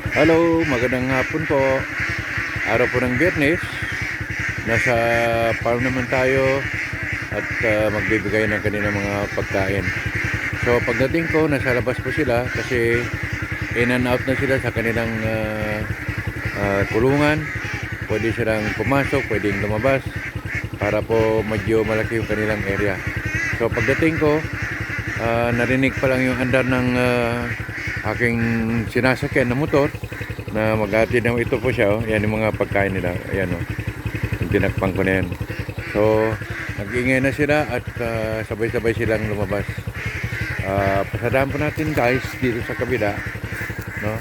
Hello, magandang hapon po. Araw po ng Biyernes. Nasa farm naman tayo at magbibigay ng kanilang mga pagkain. So pagdating ko, nasa labas po sila kasi in and out na sila sa kanilang kulungan. Pwede silang pumasok, pwedeng lumabas para po medyo malaki yung kanilang area. So pagdating ko, narinig pa lang yung andar ng aking sinasakyan na motor na maghatid na ito po siya. Yan yung mga pagkain nila. Ayan yung tinakpang ko na yan. So nag-ingay na sila at sabay-sabay silang lumabas. Pasadahan po natin guys dito sa kabila, no?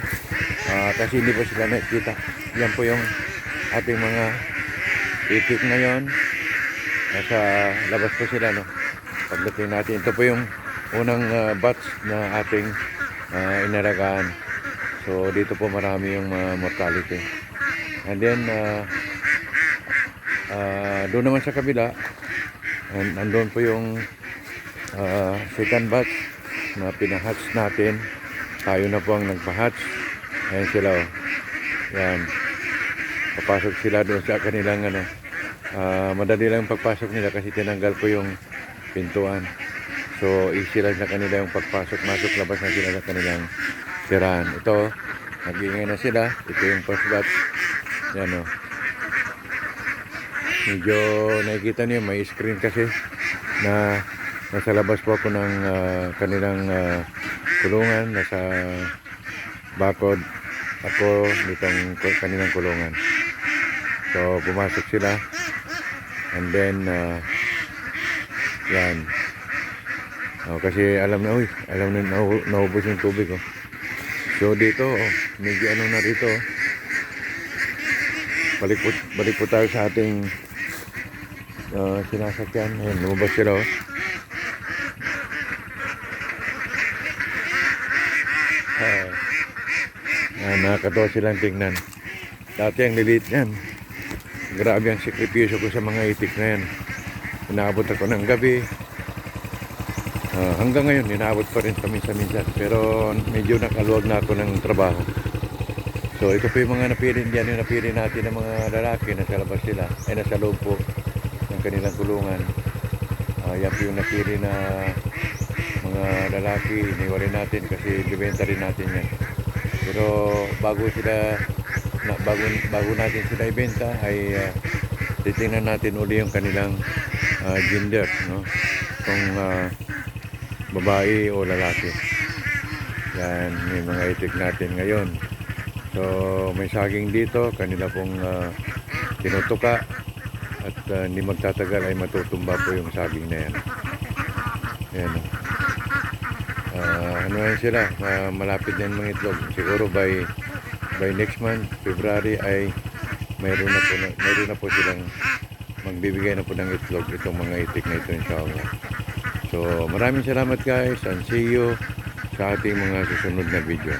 Kasi hindi po sila nakikita. Yan po yung ating mga itik ngayon. Nasa labas po sila, no? Pagdating natin, ito po yung unang batch na ating inaragaan. So dito po marami yung mortality. And then doon naman sa kabila, andun po yung second batch na pinahatch natin. Tayo na po ang nagpahatch. Ayan sila, oh. Yan, papasok sila doon sa kanilang madali lang pagpasok nila kasi tinanggal po yung pintuan. So easy lang sa kanila yung pagpasok, masok, labas na sila sa kanilang tirahan. Ito, nag-iingay na sila. Ito yung first batch. Yan, oh. Medyo nakikita niyo may screen kasi na nasa labas po ako ng kanilang kulungan. Nasa bakod ako nitong kanilang kulungan. So pumasok sila and then yan. Kasi alam na naubos yung tubig, oh. So dito, medyo na rito. Balik po tayo sa ating sinasakyan. Ayan, lumabas sila, oh. Nakakatawa silang tingnan. Dati ang lilit yan. Grabe ang sakripisyo ko sa mga itik na yan. Inaabot ako ng gabi. Hanggang ngayon, inaabot pa rin paminsan-minsan. Pero medyo nakaluwag na ako ng trabaho. So ito po yung mga napili dyan. Yung napili natin ng mga lalaki. Nasa labas sila. Ay nasa loob po ng kanilang kulungan. Yan po yung napili na mga lalaki. Iniwalin natin kasi ibenta rin natin yan. Pero bago natin sila ibenta ay titingnan natin uli yung kanilang gender, no? Kung babae o lalaki. Yan yung mga itik natin ngayon. So may saging dito, kanila pong tinutuka at hindi magtatagal ay matutumba po yung saging na yan. Yan, no? Ano yan sila, malapit yan mga itlog. Siguro by next month, February ay mayroon na po silang magbibigay na po ng itlog itong mga itik na ito, inshallah. So maraming salamat guys and see you sa ating mga susunod na video.